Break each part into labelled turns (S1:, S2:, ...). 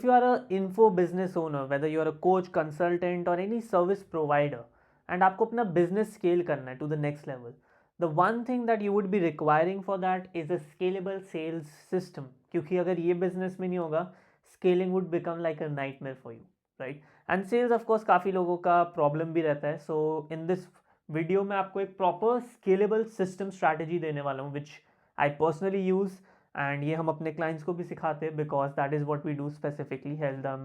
S1: if you are a info business owner, whether you are a coach, consultant or any service provider, and आपको अपना business scale करना है to the next level, the one thing that you would be requiring for that is a scalable sales system. क्योंकि अगर ये business में नहीं होगा, scaling would become like a nightmare for you, right? And sales of course काफ़ी लोगों का problem भी रहता है. So in this video मैं आपको एक proper scalable system strategy देने वाला हूँ, which I personally use, and ये हम अपने clients को भी सिखाते हैं because that is what we do specifically, help them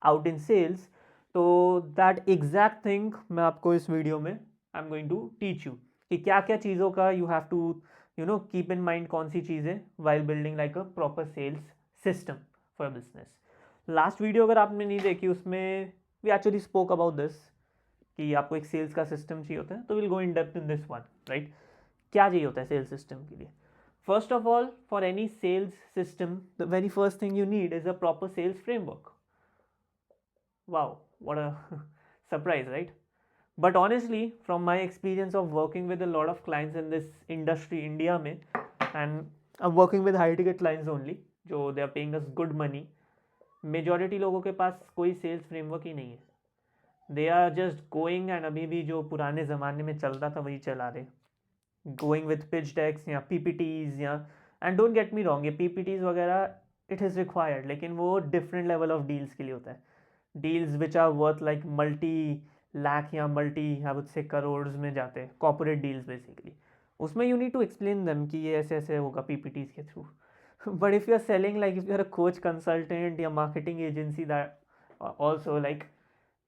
S1: out in sales. तो that exact thing मैं आपको इस वीडियो में I'm going to teach you कि क्या क्या चीज़ों का you have to keep in mind, कौन सी चीज़ें while building like a proper sales system for a business. Last video अगर आपने नहीं देखी उसमें we actually spoke about this कि आपको एक सेल्स का सिस्टम चाहिए होता है, तो we'll go in depth in this one, right? क्या चाहिए होता है सेल्स सिस्टम के लिए? First of all, for any sales system, the very first thing you need is a proper sales framework. Wow, what a surprise, right? But honestly, from my experience of working with a lot of clients in this industry, India में, and I'm working with high ticket clients only, जो they are paying us good money, majority लोगों के पास कोई sales framework ही नहीं है. They are just going and अभी भी जो पुराने ज़माने में चलता था वही चला रहे, going with pitch decks या PPTs या, and don't get me wrong, ये PPTs वगैरह it is required, लेकिन वो different level of deals के लिए होता है. Deals which are worth like multi lakh या multi I would say crores में जाते हैं, corporate deals basically. उसमें you need to explain them कि ये ऐसे ऐसे होगा PPTs के through. But if you are selling, like if you are a coach, consultant या marketing agency, that also like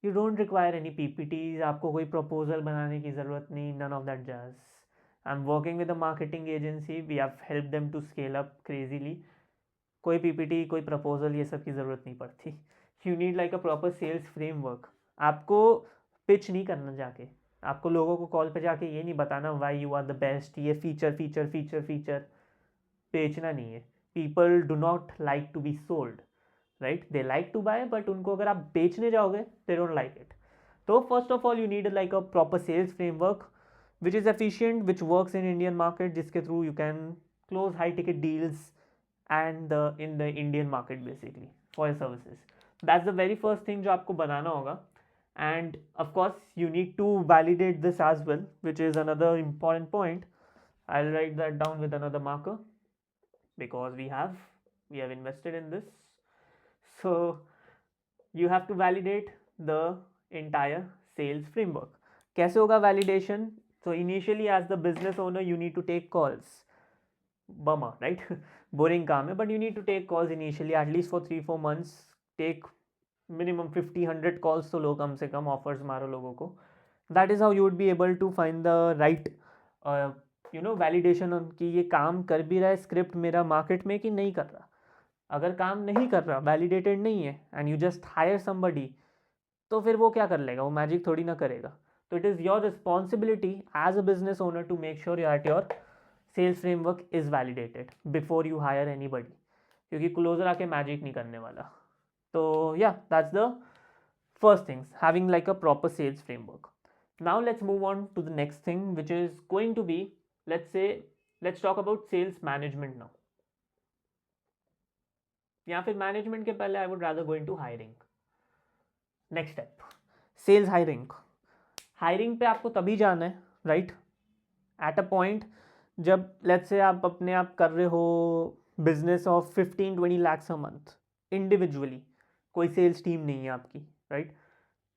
S1: you don't require any PPTs, आपको कोई proposal बनाने की ज़रूरत नहीं, none of that jazz. I'm working with a marketing agency, we have helped them to scale up crazily. कोई PPT, कोई proposal, ये सब की ज़रूरत नहीं पड़ती. You need like a proper sales framework. आपको pitch नहीं करना जाके, आपको लोगों को कॉल पे जाके ये नहीं बताना why you are the best, ये फीचर बेचना नहीं है. People do not like to be sold, right? They like to buy, but उनको अगर आप बेचने जाओगे, they don't like it. So first of all, you need like a proper sales framework, which is efficient, which works in Indian market, जिसके through you can close high ticket deals and in the Indian market basically for your services. That's the very first thing जो आपको बनाना होगा. And of course you need to validate this as well, which is another important point. I'll write that down with another marker because we have invested in this. So you have to validate the entire sales framework. कैसे होगा validation? So initially as the business owner you need to take calls. Bummer, right? Boring काम है, but you need to take calls initially at least for 3-4 months. Take minimum 50-100 calls तो लो कम से कम, offers मारो लोगों को. That is how you would be able to find the right validation on कि ये काम कर भी रहा है स्क्रिप्ट मेरा मार्केट में कि नहीं कर रहा. अगर काम नहीं कर रहा, वैलिडेटेड नहीं है, and you just hire somebody, तो फिर वो क्या कर लेगा, वो मैजिक थोड़ी ना करेगा. तो it is your responsibility as a business owner to make sure that your sales framework is validated before you hire anybody, क्योंकि क्लोजर आके मैजिक नहीं करने वाला. तो yeah that's the first things, having like a proper sales framework. Now let's move on to the next thing, which is going to be, let's talk about sales management now. या फिर management के पहले I would rather go into hiring. Next step, sales hiring. Hiring पे आपको तभी जाना है, right, at a point जब लेट्स से आप अपने आप कर रहे हो business of 15-20 lakhs a month individually, कोई सेल्स टीम नहीं है आपकी, right.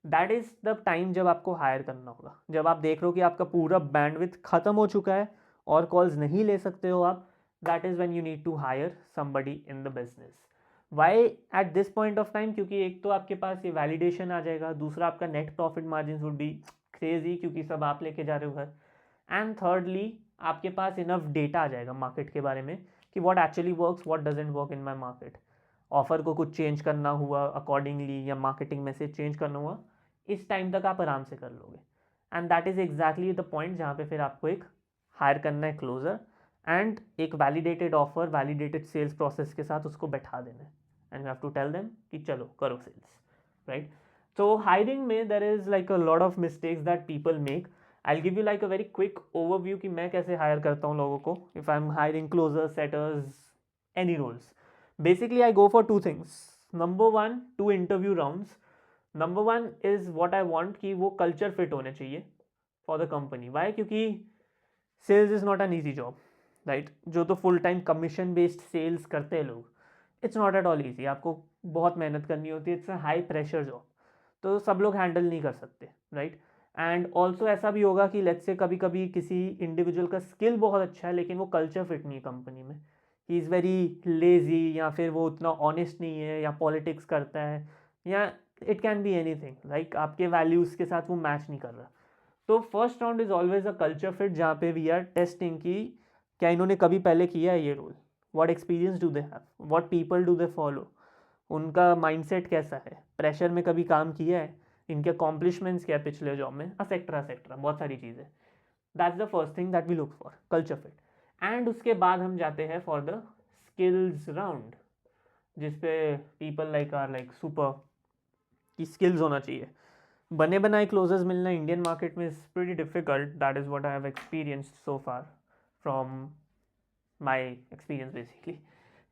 S1: That is the time जब आपको हायर करना होगा, जब आप देख रहे हो कि आपका पूरा बैंडविड्थ ख़त्म हो चुका है और कॉल्स नहीं ले सकते हो आप. That is when you need to hire somebody in the business. Why at this point of time? क्योंकि एक तो आपके पास ये वैलिडेशन आ जाएगा, दूसरा आपका net profit margin would be crazy क्योंकि सब आप लेके जा रहे हो घर, एंड थर्डली आपके पास इनफ डेटा आ जाएगा मार्केट के बारे में कि what actually works, what doesn't work in my market. Offer को कुछ चेंज करना हुआ अकॉर्डिंगली या मार्केटिंग मैसेज चेंज करना हुआ, इस टाइम तक आप आराम से कर लोगे. And that is exactly the point जहाँ पे फिर आपको एक हायर करना है क्लोजर, एंड एक validated offer, validated sales process के साथ उसको बैठा देना है, and you have to tell them कि चलो करो सेल्स, राइट. तो हायरिंग में there is like a lot of mistakes that people make. I give you like a very quick overview कि मैं कैसे हायर करता हूँ लोगों को if I am hiring closer, setters, any roles. Basically I go for two things. Number 1 2 interview rounds. Number 1 is what I want कि वो culture fit होने चाहिए फॉर द कंपनी. वाई? क्योंकि sales is not an easy job, right. जो तो full time commission based sales करते हैं लोग, it's not at all easy. आपको बहुत मेहनत करनी होती है. It's a high pressure job, तो सब लोग हैंडल नहीं कर सकते, राइट. एंड ऑल्सो ऐसा भी होगा कि लेट्स से कभी कभी किसी इंडिविजुअल का स्किल बहुत अच्छा है लेकिन वो कल्चर फिट नहीं है कंपनी में. ही इज़ वेरी लेजी, या फिर वो उतना ऑनेस्ट नहीं है, या पॉलिटिक्स करता है, या it can be any thing, like आपके वैल्यूज़ के साथ वो मैच नहीं कर रहा. तो first round is always a culture fit, जहाँ पे वी आर टेस्टिंग कि क्या इन्होंने कभी पहले किया है ये role, what experience do they have, what people do they follow, उनका माइंडसेट कैसा है, प्रेशर में कभी काम किया है, इनके अकॉम्प्लिशमेंट्स क्या है पिछले जॉब में, असेक्ट्रा बहुत सारी चीज़ें. That's the first thing that we look for, culture fit. And उसके बाद हम जाते हैं फॉर द स्किल्स राउंड, जिसपे people like are like super की स्किल्स होना चाहिए. बने बनाए क्लोजर्स मिलना इंडियन मार्केट में is pretty difficult. That is what I have experienced so far from my experience basically.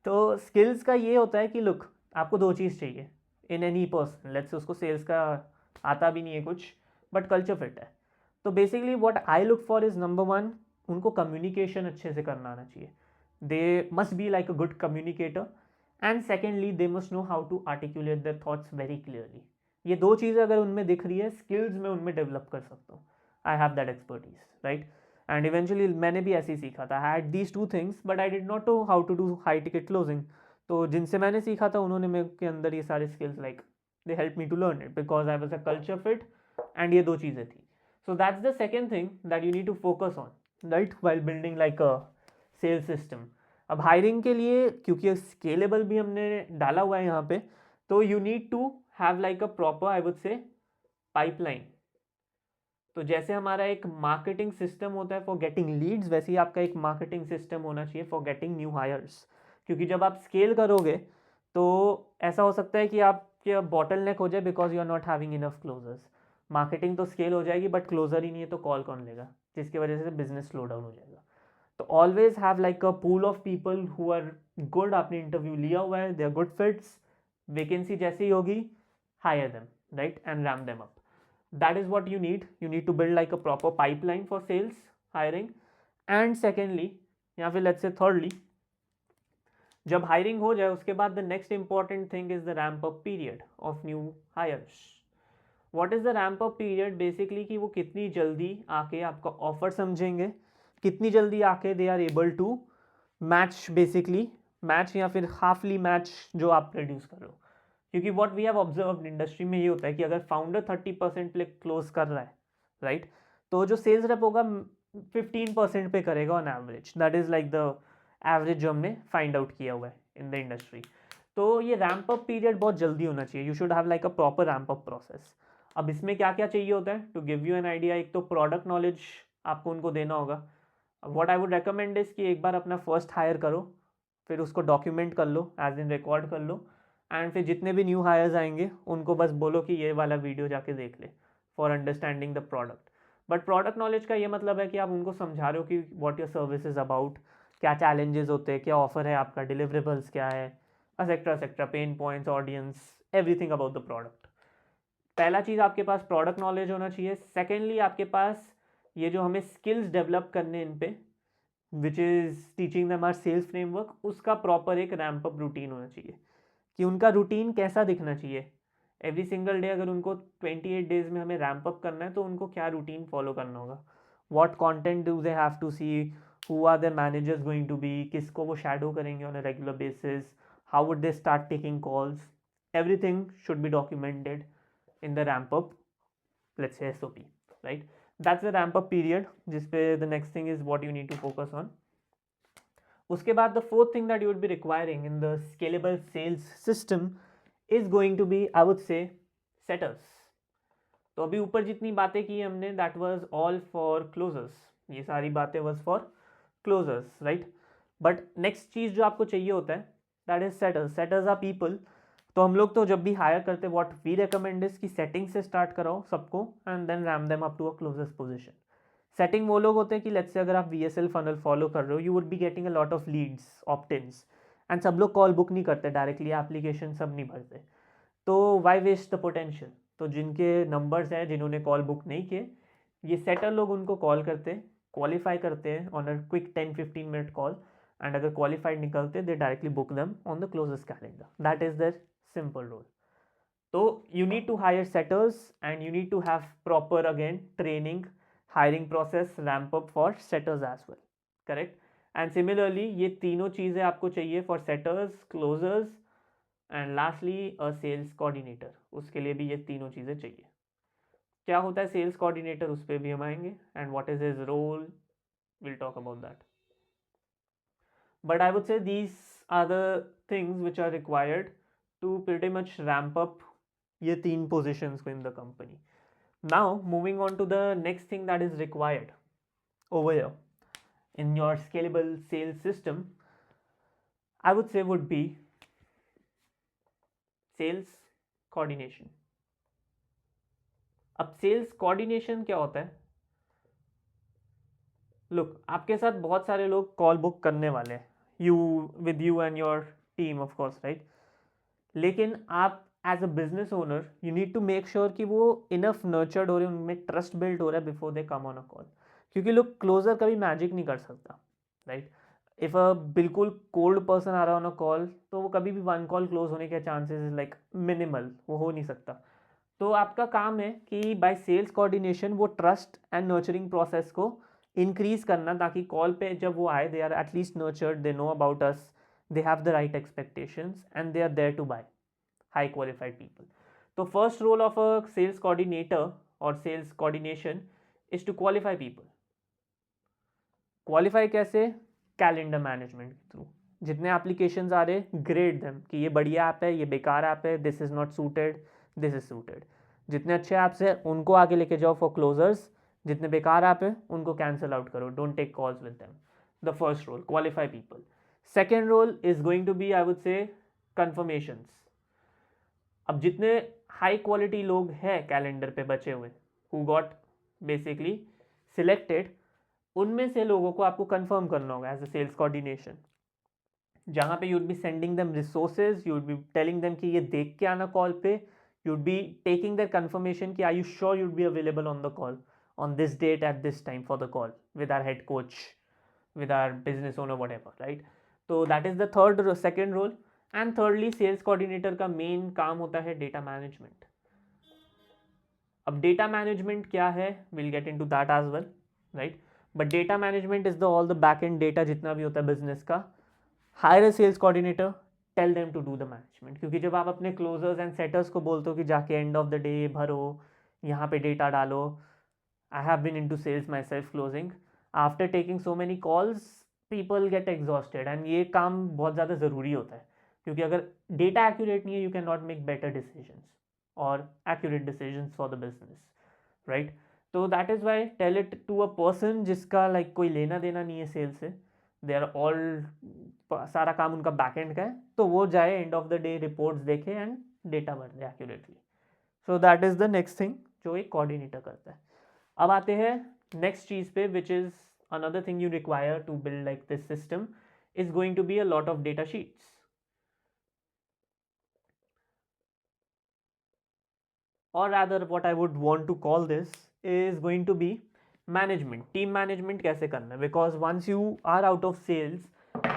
S1: तो स्किल्स का ये होता है कि लुक, आपको दो चीज़ चाहिए in any person. Let's say उसको सेल्स का आता भी नहीं है कुछ, बट कल्चर फिट है. तो basically what I look for is number 1, उनको कम्युनिकेशन अच्छे से करना आना चाहिए. They must be like a good communicator. And secondly they must know how to articulate their thoughts very clearly. ये दो चीज़ें अगर उनमें दिख रही है, स्किल्स में उनमें डेवलप कर सकता हूँ. I have that expertise, right. And eventually मैंने भी ऐसे ही सीखा था. Had these two things but I did not know how to do high ticket closing. तो जिनसे मैंने सीखा था उन्होंने मेरे के अंदर ये सारे skills like they help me to learn it because I was a culture fit. And ये दो चीज़ें थी. So that's the second thing that you need to focus on, right, while building like a sales system. अब hiring के लिए क्योंकि scalable भी हमने डाला हुआ है यहाँ पे, तो you need to have like a proper, I would say, pipeline. तो जैसे हमारा एक मार्केटिंग सिस्टम होता है फॉर गेटिंग लीड्स, वैसे ही आपका एक मार्केटिंग सिस्टम होना चाहिए फॉर गेटिंग न्यू हायर्स. क्योंकि जब आप स्केल करोगे तो ऐसा हो सकता है कि आपके बॉटल नेक हो जाए because you are not having enough closers. Marketing तो स्केल हो जाएगी बट क्लोजर ही नहीं है तो कॉल कौन लेगा, जिसकी वजह से बिजनेस स्लो डाउन हो जाएगा. तो always have like a pool of people who are good. आपने इंटरव्यू लिया हुआ है, they are good fits, vacancy जैसी होगी hire them, right, and ram them up. That is what you need. You need to build like a proper pipeline for sales hiring. And secondly, या फिर let's say thirdly, जब hiring हो जाए उसके बाद the next important thing is the ramp up period of new hires. What is the ramp up period? Basically कि वो कितनी जल्दी आके आपका ऑफर समझेंगे, कितनी जल्दी आके they are able to match, basically match या फिर हाफली मैच जो आप प्रोड्यूस कर रहे हो. क्योंकि what we have observe industry में ये होता है कि अगर फाउंडर 30% पे क्लोज कर रहा है, राइट, तो जो सेल्स रेप होगा 15% पे करेगा on average. That is like the average जो हमने फाइंड आउट किया हुआ है इन द इंडस्ट्री. तो ये रैम्प अप पीरियड बहुत जल्दी होना चाहिए. You should have like a proper ramp up process. अब इसमें क्या क्या चाहिए होता है to give you an idea. एक तो प्रोडक्ट नॉलेज आपको उनको देना होगा. What I would recommend is कि एक बार अपना फर्स्ट हायर करो, फिर उसको डॉक्यूमेंट कर लो, एज इन रिकॉर्ड कर लो. एंड फिर जितने भी न्यू हायर्स आएंगे उनको बस बोलो कि ये वाला वीडियो जाके देख ले for understanding the product. But product knowledge का ये मतलब है कि आप उनको समझा रहे हो कि what your service is about, क्या चैलेंजेस होते हैं, क्या ऑफर है आपका, डिलीवरेबल्स क्या है, etcetera, pen points, audience, everything about the product. पहला चीज़ आपके पास प्रोडक्ट नॉलेज होना चाहिए. सेकेंडली आपके पास ये जो हमें स्किल्स डेवलप करने इन पे, which is teaching them our sales framework, उसका प्रॉपर एक रैम्प अप रूटीन होना चाहिए कि उनका रूटीन कैसा दिखना चाहिए. एवरी सिंगल डे अगर उनको 28 डेज में हमें रैम्प अप करना है तो उनको क्या रूटीन फॉलो करना होगा. What content do they have to see, who are their managers going to be, किसको वो शैडो करेंगे on a regular basis, how would they start taking calls. Everything should be documented in the ramp up, let's say SOP, right. That's the ramp up period, जिस पे the next thing is what you need to focus on. उसके बाद the fourth thing that you would be requiring in the scalable sales system is going to be, I would say, setters. तो अभी ऊपर जितनी बातें की हमने that was all for closers. ये सारी बातें was for closers, right. But next चीज़ जो आपको चाहिए होता है that is setters. Setters are people. तो हम लोग तो जब भी हायर करते हैं व्हाट वी रिकमेंड इज कि सेटिंग से स्टार्ट कराओ सबको and then ram them up to a closers position. Setting वो लोग होते हैं कि लेट्स से अगर आप VSL फनल फॉलो कर रहे हो, you would be getting a lot of leads, opt-ins, and सब लोग कॉल बुक नहीं करते डायरेक्टली, एप्लीकेशन सब नहीं भरते, तो वाई वेस्ट द पोटेंशियल। तो जिनके नंबर्स हैं, जिन्होंने कॉल बुक नहीं किए, ये सेटर लोग उनको कॉल करते हैं, क्वालिफाई करते हैं on a quick 10-15 minute call, and अगर क्वालिफाइड निकलते they directly book them on the closest calendar. That is their simple role. तो you need to hire setters and you need to have proper again training, hiring process, ramp up for setters as well, correct? And similarly ये तीनों चीज़ें आपको चाहिए for setters, closers and lastly a sales coordinator, उसके लिए भी ये तीनों चीज़ें चाहिए। क्या होता है सेल्स कोऑर्डिनेटर, उस पर भी हम आएंगे, and what is his role, we'll talk about that. But I would say these are the things which are required to pretty much ramp up ये तीन positions को in the company. Now moving on to the next thing that is required over here in your scalable sales system, I would say would be sales coordination. अब sales coordination क्या होता है? Look, आपके साथ बहुत सारे लोग कॉल बुक करने वाले हैं, with you and your team of course, right? लेकिन आप as a business owner you need to make sure कि वो इनफ नर्चर्ड हो रहे हैं, उनमें ट्रस्ट बिल्ड हो रहा है before they come on a call. क्योंकि लोग क्लोजर कभी मैजिक नहीं कर सकता, राइट? इफ़ अ बिल्कुल कोल्ड पर्सन आ रहा है ऑन अ कॉल, तो वो कभी भी वन कॉल क्लोज होने के चांसेस इज लाइक मिनिमल, वो हो नहीं सकता। तो आपका काम है कि बाय सेल्स कोऑर्डिनेशन वो ट्रस्ट एंड नर्चरिंग प्रोसेस को इंक्रीज करना, ताकि कॉल पे जब वो आए they are at least nurtured, they know about us, they have the right expectations and they are there to buy high qualified people. So first role of a sales coordinator or sales coordination is to qualify people. Qualify कैसे? Calendar management के through. जितने applications आ रहे, grade them कि ये बढ़िया app है, ये बेकार ऐप है, this is not suited, this is suited. जितने अच्छे ऐप्स हैं उनको आगे लेके जाओ फॉर क्लोजर्स, जितने बेकार ऐप है उनको कैंसिल आउट करो, don't take calls with them. The first role, qualify people. Second role is going to be, I would say, confirmations. अब जितने हाई क्वालिटी लोग हैं कैलेंडर पे बचे हुए, हु गॉट बेसिकली सिलेक्टेड, उनमें से लोगों को आपको कंफर्म करना होगा एज अ सेल्स कोऑर्डिनेशन, जहाँ पे you would be sending them resources, you would be telling them कि ये देख के आना कॉल पे, you would be taking their confirmation कि are you sure you would be available on the call on this date at this time for the call with our head coach, with our business owner, whatever, right? So that is the second role. And thirdly, sales coordinator का main काम होता है data management. अब data management क्या है, we'll get into that as well, right? But data management is the all the back end data जितना भी होता है business का. Hire a sales coordinator, tell them to do the management. क्योंकि जब आप अपने closers and setters को बोलते हो कि जाके end of the day भरो, यहाँ पे data डालो, I have been into sales myself, closing. After taking so many calls, people get exhausted, and ये काम बहुत ज़्यादा ज़रूरी होता है, क्योंकि अगर डेटा एक्यूरेट नहीं है, you can not make better decisions और accurate decisions for the business, right? तो that is why tell it to a person जिसका लाइक कोई लेना देना नहीं है सेल से, दे आर ऑल, सारा काम उनका बैक एंड का है, तो वो जाए end of the day reports देखे एंड डेटा भर दे accurately. So that is the next thing जो एक कोऑर्डिनेटर करता है। अब आते हैं नेक्स्ट चीज़ पे, which is another thing you require to build like this system, is going to be a lot of data sheets. Or rather what I would want to call this is going to be management, team management कैसे करना है, because once you are out of sales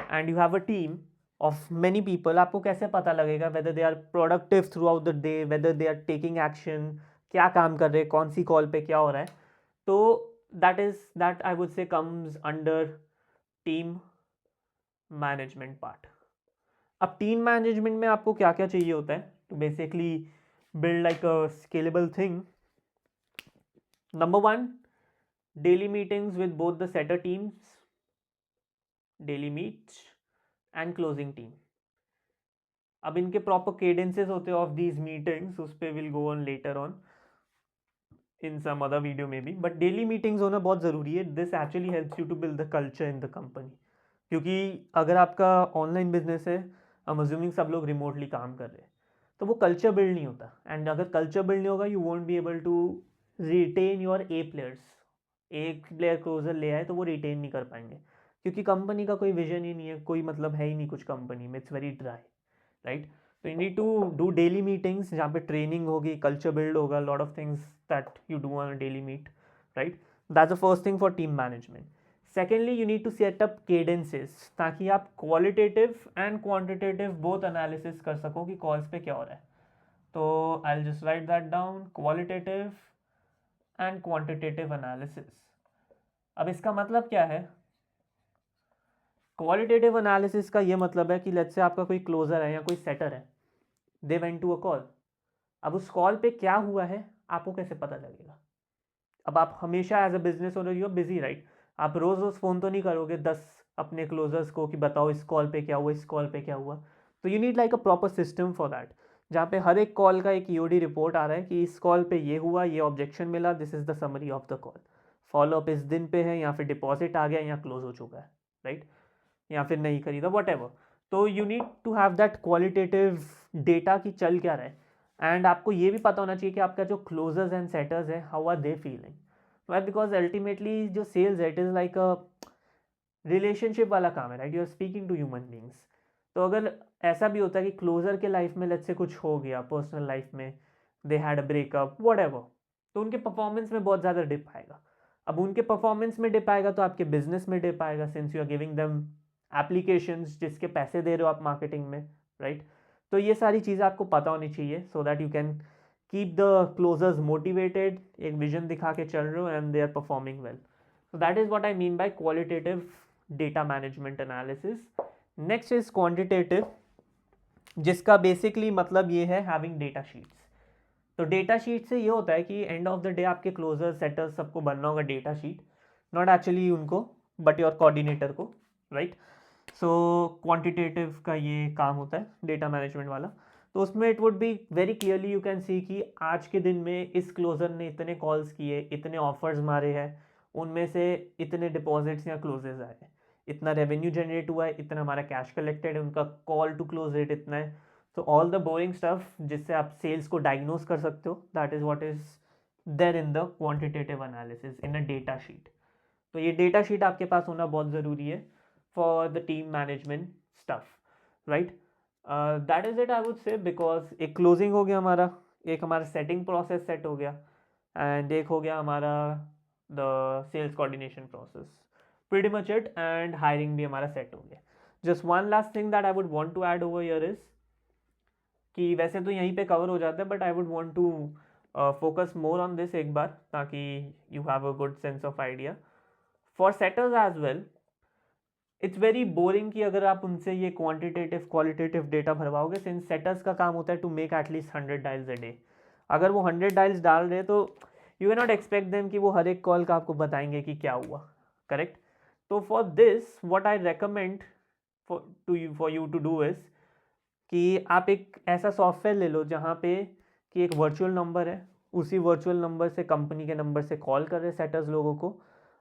S1: and you have a team of many people, आपको कैसे पता लगेगा whether they are productive throughout the day, whether they are taking action, क्या काम कर रहे हैं, कौन सी कॉल पे क्या हो रहा है। तो that I would say comes under team management part. अब टीम मैनेजमेंट में आपको क्या क्या चाहिए होता है to basically build like a scalable thing? Number 1, daily meetings with both the setter teams, daily meets and closing team. अब इनके प्रॉपर केडेंसेस होते हैं ऑफ दीज मीटिंग्स, उस पर will go on later on in some other video में भी, but daily meetings होना बहुत ज़रूरी है। This actually helps you to build the culture in the company, क्योंकि अगर आपका ऑनलाइन बिजनेस है, हम अज्यूमिंग सब लोग रिमोटली काम कर रहे हैं, तो वो कल्चर बिल्ड नहीं होता, एंड अगर कल्चर बिल्ड नहीं होगा, you won't be able to retain your A players. एक प्लेयर क्लोजर ले आए तो वो रिटेन नहीं कर पाएंगे, क्योंकि कंपनी का कोई विजन ही नहीं है, कोई मतलब है ही नहीं कुछ कंपनी में, इट्स वेरी ड्राई, राइट? तो you need to do daily meetings जहाँ पे ट्रेनिंग होगी, कल्चर बिल्ड होगा, lot of things that you do on a daily meet, right? That's the first thing for team management. Secondly, you need to set up cadences ताकि आप qualitative and quantitative both analysis कर सको कि calls पे क्या हो रहा है. तो I will just right that down, qualitative and quantitative analysis. अब इसका मतलब क्या है? क्वालिटेटिव एनालिसिस का ये मतलब है कि लेट्स से आपका कोई क्लोजर है या कोई सेटर है, they went to a call. अब उस कॉल पे क्या हुआ है आपको कैसे पता लगेगा? अब आप हमेशा as a business owner you are busy, right? आप रोज रोज फ़ोन तो नहीं करोगे 10 अपने क्लोजर्स को कि बताओ इस कॉल पे क्या हुआ, इस कॉल पे क्या हुआ. तो you need like a proper system for that, जहाँ पे हर एक कॉल का एक ईओडी रिपोर्ट आ रहा है कि इस कॉल पे ये हुआ, ये ऑब्जेक्शन मिला, this is the summary of the call. Follow up इस दिन पे है, या फिर डिपॉजिट आ गया या क्लोज हो चुका है, राइट? या फिर नहीं खरीदा, वट एवर. तो you need to have that qualitative data कि चल क्या रहा है. एंड आपको ये भी पता होना चाहिए कि आपका जो क्लोजर्स एंड सेटर्स है, how are they feeling. Why? Because ultimately जो सेल्स है, it is like a relationship वाला काम है, राइट? You are speaking to human beings. तो अगर ऐसा भी होता है कि क्लोजर के लाइफ में लेट्स से कुछ हो गया, पर्सनल लाइफ में they had a breakup, what ever, तो उनके परफॉर्मेंस में बहुत ज़्यादा डिप आएगा. अब उनके परफॉर्मेंस में डिप आएगा तो आपके बिजनेस में डिप आएगा, since you are giving them applications जिसके पैसे दे रहे हो आप मार्केटिंग में, राइट? तो ये सारी चीज़ें आपको पता होनी चाहिए so that you can keep the closers motivated, एक विजन दिखा के चल रहे हो and they are performing well. So that is what I mean by qualitative data management analysis. Next is quantitative, जिसका बेसिकली मतलब ये है हैविंग डेटा शीट्स. तो डेटा शीट से ये होता है कि एंड ऑफ द डे आपके क्लोजर सेटर्स सबको बनना होगा डेटा शीट, नॉट एक्चुअली उनको बट योर कोऑर्डिनेटर को, राइट? सो क्वांटिटेटिव का ये काम होता है डेटा मैनेजमेंट वाला. तो उसमें it would be very clearly you can see कि आज के दिन में इस क्लोजर ने इतने कॉल्स किए, इतने ऑफर्स मारे हैं, उनमें से इतने डिपॉजिट्स या क्लोजेज आए, इतना रेवेन्यू जनरेट हुआ है, इतना हमारा कैश कलेक्टेड है, उनका कॉल टू क्लोज रेट इतना है. तो ऑल द बोरिंग स्टफ जिससे आप सेल्स को डायग्नोज कर सकते हो, that is what is there in the quantitative analysis in a data sheet. तो ये डेटा शीट आपके पास होना बहुत ज़रूरी है for the team management stuff, right? That is it I would से, बिकॉज एक क्लोजिंग हो गया हमारा, एक हमारा सेटिंग प्रोसेस सेट हो गया, एंड एक हो गया हमारा the sales coordination process. Pretty much it. And hiring भी हमारा सेट हो गया. Just one last thing that I would want to add over here is कि वैसे तो यहीं पे कवर हो जाता है but I would want to focus more on this एक बार, ताकि you have a good sense of idea for setters as well. It's very boring कि अगर आप उनसे ये क्वांटिटेटिव क्वालिटेटिव डेटा भरवाओगे, सिंस सेटर्स का काम होता है to make at least 100 dials a day. अगर वो 100 डायल्स डाल रहे तो you can not expect them कि वो हर एक कॉल का आपको बताएंगे कि क्या हुआ, करेक्ट? तो for this what I recommend for you to do is कि आप एक ऐसा सॉफ्टवेयर ले लो जहाँ पे कि एक वर्चुअल नंबर है, उसी वर्चुअल नंबर से कंपनी के नंबर से कॉल कर रहे सेटर्स लोगों को.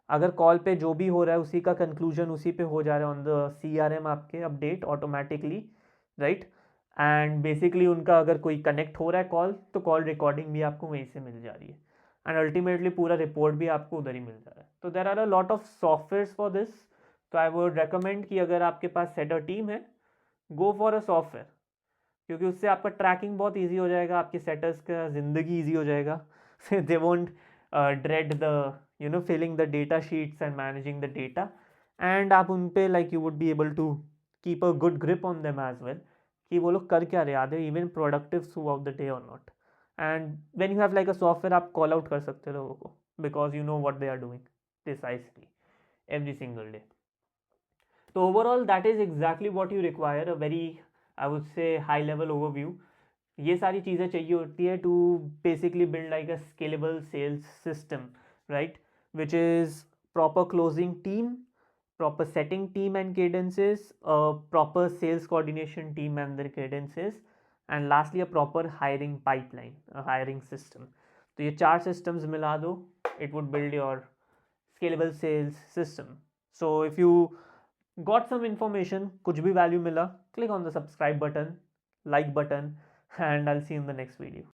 S1: अगर कॉल पे जो भी हो रहा है उसी का कंक्लूजन उसी पे हो जा रहा है ऑन द CRM आपके update automatically, right? And basically उनका अगर कोई कनेक्ट हो रहा है कॉल, तो कॉल रिकॉर्डिंग भी आपको वहीं से मिल जा रही है, एंड अल्टीमेटली पूरा रिपोर्ट भी आपको उधर ही मिल जा रहा है. तो there are a lot of software for this. तो आई वुड रेकमेंड कि अगर आपके पास सेटर टीम है, गो फॉर अ सॉफ्टवेयर, क्योंकि उससे आपका ट्रैकिंग बहुत ईजी हो जाएगा, आपके सेटर्स का ज़िंदगी ईजी हो जाएगा. They won't dread the filling the data sheets and managing the data, and आप उन पे like you would be able to keep a good grip on them as well कि वो लोग कर क्या रहे, are they even productive throughout the day or not. and when you have like a software, आप call out कर सकते हो लोगों को because you know what they are doing precisely every single day. So overall that is exactly what you require, a very I would say high level overview. ये सारी चीज़ें चाहिए होती है to basically build like a scalable sales system, right? Which is proper closing team, proper setting team and cadences, a proper sales coordination team and their cadences, and lastly a proper hiring pipeline, a hiring system. तो ये 4 systems मिला दो, it would build your scalable sales system. So if you got some information, कुछ भी value मिला, click on the subscribe button, like button, and I'll see you in the next video.